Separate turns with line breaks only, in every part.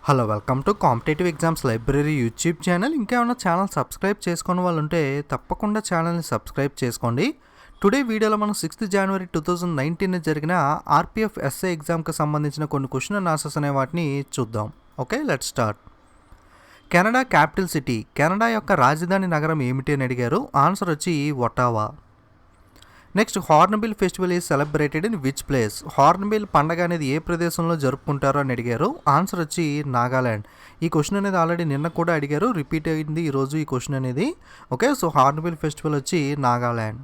Hello welcome to competitive exams library YouTube channel. ఇంకేమైనా channel subscribe చేసుకున్న వాళ్ళు ఉంటే తప్పకుండా ఛానల్ని సబ్స్క్రైబ్ చేసుకోండి. టుడే వీడియోలో మనం 6th January 2019 జరిగిన ఆర్పిఎఫ్ ఎస్ఐ ఎగ్జామ్కి సంబంధించిన కొన్ని క్వశ్చన్ అండ్ ఆన్సర్స్ అనే వాటిని చూద్దాం. Okay, let's start. Canada capital city, Canada యొక్క రాజధాని నగరం ఏమిటి అని అడిగారు. ఆన్సర్ వచ్చి ఒటావా. Next, Hornbill festival is celebrated in which place. Hornbill పండగ అనేది ఏ ప్రదేశంలో జరుపుకుంటారో అని అడిగారు. ఆన్సర్ వచ్చి నాగాల్యాండ్. ఈ క్వశ్చన్ అనేది ఆల్రెడీ నిన్న కూడా అడిగారు, రిపీట్ అయింది ఈరోజు ఈ క్వశ్చన్ అనేది. ఓకే, సో హార్న్బిల్ ఫెస్టివల్ వచ్చి Nagaland.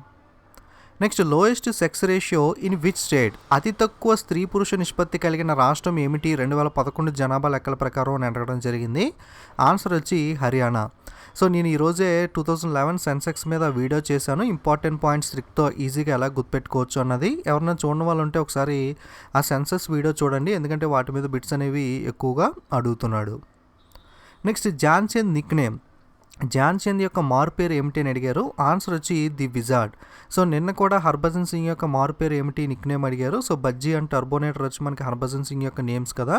Next, lowest sex ratio in which state. అతి తక్కువ స్త్రీ పురుష నిష్పత్తి కలిగిన రాష్ట్రం ఏమిటి 2011 జనాభా లెక్కల ప్రకారం అని అడగడం జరిగింది. ఆన్సర్ వచ్చి హర్యానా. సో నేను ఈరోజే 2011 సెన్సెక్స్ మీద వీడియో చేశాను. ఇంపార్టెంట్ పాయింట్స్ ట్రిక్తో ఈజీగా ఎలా గుర్తుపెట్టుకోవచ్చు అన్నది. ఎవరైనా చూడని వాళ్ళు ఉంటే ఒకసారి ఆ సెన్సెస్ వీడియో చూడండి, ఎందుకంటే వాటి మీద బిట్స్ అనేవి ఎక్కువగా అడుగుతున్నాడు. Next, Johnson Nick name. Johnson యొక్క మారు పేరు ఏమిటి అని అడిగారు. ఆన్సర్ వచ్చి ది విజార్డ్. సో నిన్న కూడా హర్భజన్ సింగ్ యొక్క మారు పేరు ఏమిటి నిక్ నేమ్ అడిగారు. సో బజ్జీ అండ్ టర్బోనేటర్ వచ్చి మనకి హర్భజన్ సింగ్ యొక్క నేమ్స్ కదా.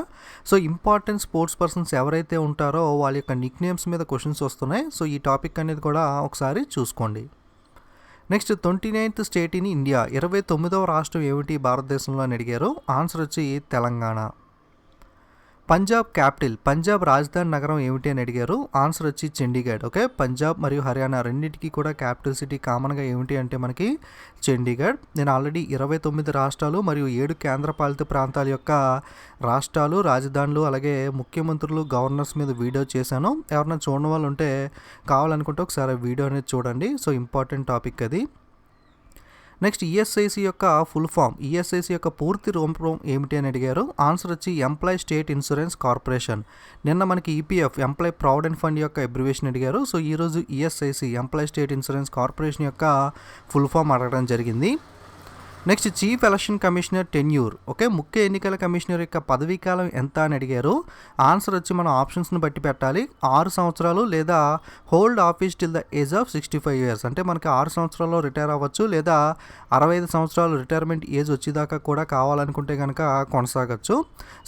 సో ఇంపార్టెంట్ స్పోర్ట్స్ పర్సన్స్ ఎవరైతే ఉంటారో వాళ్ళ యొక్క నిక్ నేమ్స్ మీద క్వశ్చన్స్ వస్తున్నాయి. సో ఈ టాపిక్ అనేది కూడా ఒకసారి చూసుకోండి. Next, 29th state in India, 29వ రాష్ట్రం ఏమిటి భారతదేశంలో అని అడిగారు. ఆన్సర్ వచ్చి తెలంగాణ. పంజాబ్ క్యాపిటల్, పంజాబ్ రాజధాని నగరం ఏమిటి అని అడిగారు. ఆన్సర్ వచ్చి చండీగఢ్. ఓకే, పంజాబ్ మరియు హర్యానా రెండింటికి కూడా క్యాపిటల్ సిటీ కామన్గా ఏమిటి అంటే మనకి చండీగఢ్. నేను ఆల్రెడీ 29 రాష్ట్రాలు మరియు 7 కేంద్రపాలిత ప్రాంతాల యొక్క రాష్ట్రాలు, రాజధానులు, అలాగే ముఖ్యమంత్రులు, గవర్నర్స్ మీద వీడియో చేశాను. ఎవరైనా చూడని వాళ్ళు ఉంటే కావాలనుకుంటే ఒకసారి వీడియో అనేది చూడండి. సో ఇంపార్టెంట్ టాపిక్ అది. నెక్స్ట్, ఈఎస్ఐసి యొక్క ఫుల్ ఫామ్, ఈఎస్ఐసి యొక్క పూర్తి రూపం ఏమిటి అని అడిగారు. ఆన్సర్ వచ్చి ఎంప్లాయ్ స్టేట్ ఇన్సూరెన్స్ కార్పొరేషన్. నిన్న మనకి ఈపీఎఫ్ ఎంప్లాయ్ ప్రావిడెంట్ ఫండ్ యొక్క అబ్రివేషన్ అడిగారు. సో ఈరోజు ESIC employee state insurance corporation యొక్క ఫుల్ ఫామ్ అడగడం జరిగింది. Next, chief election commissioner tenure. Okay, ముఖ్య ఎన్నికల కమిషనర్ యొక్క పదవీ కాలం ఎంత అని అడిగారు. ఆన్సర్ వచ్చి మనం ఆప్షన్స్ని బట్టి పెట్టాలి. 6 సంవత్సరాలు లేదా hold office till the age of 65 years. అంటే మనకి 6 సంవత్సరాల్లో రిటైర్ అవ్వచ్చు, లేదా 65 సంవత్సరాలు రిటైర్మెంట్ ఏజ్ వచ్చేదాకా కూడా కావాలనుకుంటే కనుక కొనసాగచ్చు.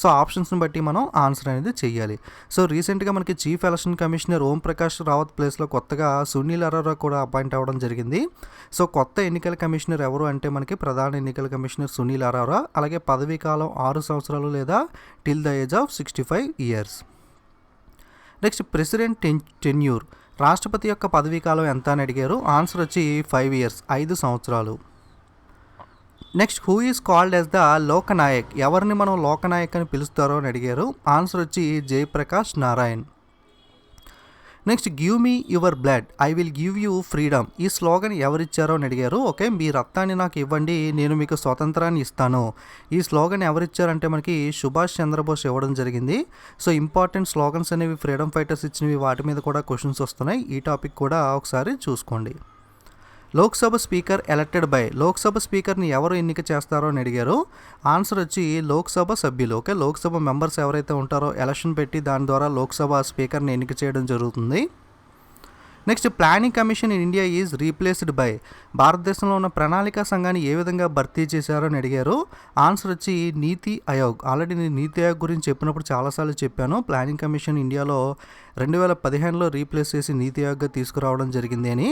సో ఆప్షన్స్ని బట్టి మనం ఆన్సర్ అనేది చెయ్యాలి. సో రీసెంట్గా మనకి chief election commissioner Om Prakash Rawat ప్లేస్లో కొత్తగా సునీల్ అరోరా కూడా అపాయింట్ అవ్వడం జరిగింది. సో కొత్త ఎన్నికల కమిషనర్ ఎవరు అంటే మనకి ప్రధాన ఎన్నికల కమిషనర్ సునీల్ అరోరా. అలాగే పదవీ కాలం 6 సంవత్సరాలు లేదా till the age of 65 years. Next, president tenure, రాష్ట్రపతి యొక్క పదవీ కాలం ఎంత అని అడిగారు. ఆన్సర్ వచ్చి 5 years, 5 సంవత్సరాలు. Next, who is called as the Loknayak, ఎవరిని మనం లోకనాయక్ అని పిలుస్తారో అని అడిగారు. ఆన్సర్ వచ్చి Jayaprakash Narayan. Next, give me your blood, I will give you freedom. ఈ స్లోగన్ ఎవరిచ్చారో అని అడిగారు. ఓకే, మీ రక్తాన్ని నాకు ఇవ్వండి, నేను మీకు స్వతంత్రాన్ని ఇస్తాను. ఈ స్లోగన్ ఎవరిచ్చారంటే మనకి సుభాష్ చంద్రబోస్ ఇవ్వడం జరిగింది. సో ఇంపార్టెంట్ స్లోగన్స్ అనేవి ఫ్రీడమ్ ఫైటర్స్ ఇచ్చినవి, వాటి మీద కూడా క్వశ్చన్స్ వస్తున్నాయి. ఈ టాపిక్ కూడా ఒకసారి చూసుకోండి. లోక్సభ స్పీకర్ ఎలక్టెడ్ బై, లోక్సభ స్పీకర్ని ఎవరు ఎన్నిక చేస్తారో అని అడిగారు. ఆన్సర్ వచ్చి లోక్సభ సభ్యులు. ఓకే, లోక్సభ మెంబర్స్ ఎవరైతే ఉంటారో ఎలక్షన్ పెట్టి దాని ద్వారా లోక్సభ స్పీకర్ని ఎన్నిక చేయడం జరుగుతుంది. Next, planning commission in India is replaced by, భారతదేశంలో ఉన్న ప్రణాళికా సంఘాన్ని ఏ విధంగా భర్తీ చేశారో అని అడిగారు. ఆన్సర్ వచ్చి నీతి ఆయోగ్. ఆల్రెడీ నేను నీతి ఆయోగ్ గురించి చెప్పినప్పుడు చాలాసార్లు చెప్పాను. ప్లానింగ్ కమిషన్ ఇండియాలో 2015లో రీప్లేస్ చేసి నీతి ఆయోగ్గా తీసుకురావడం జరిగింది అని.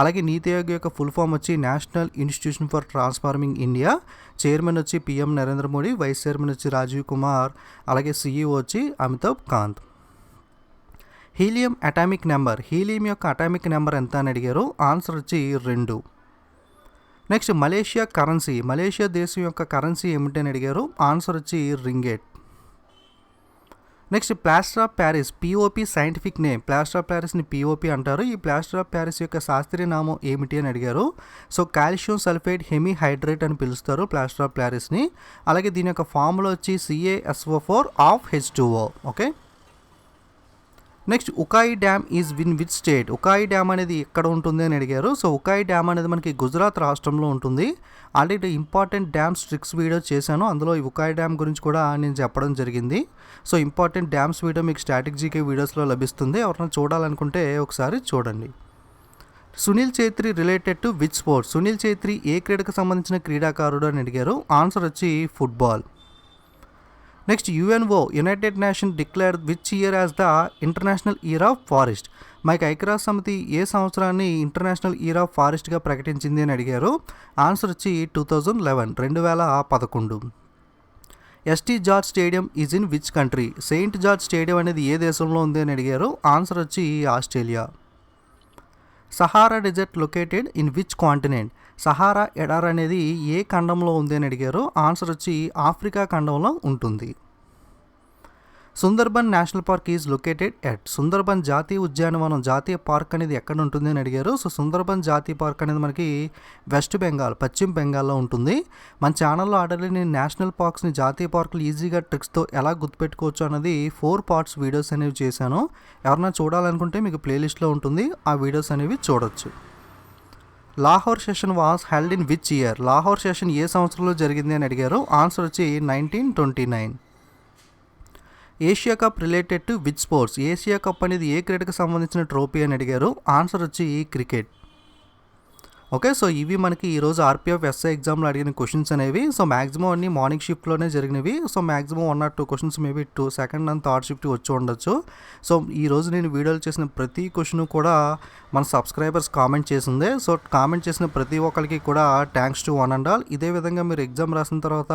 అలాగే నీతి ఆయోగ్ యొక్క ఫుల్ ఫామ్ వచ్చి national institution for transforming India. Chairman వచ్చి PM Narendra Modi, vice chairman వచ్చి రాజీవ్ కుమార్, అలాగే సిఇఓ వచ్చి Amitabh Kant. Helium atomic number, helium యొక్క అటామిక్ నెంబర్ ఎంత అని అడిగారు. ఆన్సర్ వచ్చి 2. నెక్స్ట్, మలేషియా కరెన్సీ, మలేషియా దేశం యొక్క కరెన్సీ ఏమిటి అని అడిగారు. ఆన్సర్ వచ్చి ringgit. Next, plaster of Paris, POP scientific name. Plaster of ప్యారిస్ని పిఓపి అంటారు. ఈ ప్లాస్టర్ ఆఫ్ ప్యారిస్ యొక్క శాస్త్రీయ నామం ఏమిటి అని అడిగారు. So calcium sulphate hemi hydrate అని పిలుస్తారు ప్లాస్టర్ ఆఫ్ ప్యారిస్ని. అలాగే దీని యొక్క ఫార్ములా వచ్చి CaSO4H2O. Okay. Next, Ukai dam is in which state, Ukai dam అనేది ఎక్కడ ఉంటుంది అని అడిగారు. సో ఉకాయి డ్యామ్ అనేది మనకి గుజరాత్ రాష్ట్రంలో ఉంటుంది. Already important dams tricks video చేశాను, అందులో ఈ ఉకాయి డ్యామ్ గురించి కూడా నేను చెప్పడం జరిగింది. సో ఇంపార్టెంట్ డ్యామ్స్ వీడియో మీకు స్టాటిక్ జీకే వీడియోస్లో లభిస్తుంది. ఎవరైనా చూడాలనుకుంటే ఒకసారి చూడండి. Sunil Chhetri related to which sports, Sunil Chhetri ఏ క్రీడకు సంబంధించిన క్రీడాకారుడు అని అడిగారు. ఆన్సర్ వచ్చి football. Next UNO united nation declared which year as the international year of forest. మనకి ఐక్యరాజ్య సమితి ఏ సంవత్సరాన్ని ఇంటర్నేషనల్ ఇయర్ ఆఫ్ ఫారెస్ట్గా ప్రకటించింది అని అడిగారు. ఆన్సర్ వచ్చి 2011. ST George stadium is in which country. Saint George stadium అనేది ఏ దేశంలో ఉంది అని అడిగారు. ఆన్సర్ వచ్చి Australia. Sahara desert located in which continent. Sahara ఎడారి అనేది ఏ ఖండంలో ఉంది అని అడిగారు. ఆన్సర్ వచ్చి ఆఫ్రికా ఖండంలో ఉంటుంది. Sundarban national park is located at. Sundarban జాతీయ ఉద్యానవనం జాతీయ పార్క్ అనేది ఎక్కడ ఉంటుంది అని అడిగారు. సో సుందర్బన్ జాతీయ పార్క్ అనేది మనకి వెస్ట్ బెంగాల్ పశ్చిమ బెంగాల్లో ఉంటుంది. మన ఛానల్లో ఆల్రెడీ నేను నేషనల్ పార్క్స్ని జాతీయ పార్కులు ఈజీగా ట్రిక్స్తో ఎలా గుర్తుపెట్టుకోవచ్చు అన్నది 4 పార్ట్స్ వీడియోస్ అనేవి చేశాను. ఎవరైనా చూడాలనుకుంటే మీకు ప్లేలిస్ట్లో ఉంటుంది, ఆ వీడియోస్ అనేవి చూడొచ్చు. Lahore session was held in which year. Lahore session ఏ సంవత్సరంలో జరిగింది అని అడిగారు. ఆన్సర్ వచ్చి 1929. Asia cup related to which sports. Asia cup అనేది ఏ క్రీడకు సంబంధించిన ట్రోఫీ అని అడిగారు. ఆన్సర్ వచ్చి క్రికెట్. ఓకే, సో ఇవి మనకి ఈరోజు ఆర్పిఎఫ్ ఎస్ఐ ఎగ్జామ్లో అడిగిన క్వశ్చన్స్ అనేవి. సో మ్యాక్సిమం అన్ని మార్నింగ్ షిఫ్ట్లోనే జరిగినవి. So maximum 1 or 2 questions maybe second and third shift వచ్చి ఉండొచ్చు. సో ఈరోజు నేను వీడియోలు చేసిన ప్రతి క్వశ్చన్ కూడా మన సబ్స్క్రైబర్స్ కామెంట్ చేసిందే. సో కామెంట్ చేసిన ప్రతి ఒక్కరికి కూడా thanks to one and all. ఇదే విధంగా మీరు ఎగ్జామ్ రాసిన తర్వాత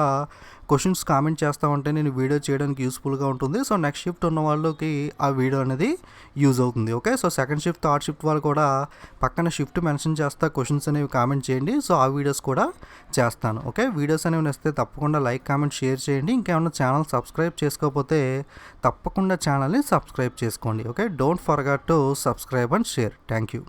క్వశ్చన్స్ కామెంట్ చేస్తూ ఉంటే నేను వీడియో చేయడానికి యూస్ఫుల్గా ఉంటుంది. సో నెక్స్ట్ షిఫ్ట్ ఉన్న వాళ్ళకి ఆ వీడియో అనేది యూజ్ అవుతుంది. Okay, so second shift third shift వాళ్ళు కూడా పక్కన షిఫ్ట్ మెన్షన్ చేస్తా క్వశ్చన్స్ అనేవి కామెంట్ చేయండి. సో ఆ వీడియోస్ కూడా చేస్తాను. ఓకే, వీడియోస్ అనేవి నచ్చితే తప్పకుండా లైక్ కామెంట్ షేర్ చేయండి. ఇంకేమన్నా ఛానల్ సబ్స్క్రైబ్ చేసుకోకపోతే తప్పకుండా ఛానల్ని సబ్స్క్రైబ్ చేసుకోండి. Okay, don't forget to subscribe and share. Thank you.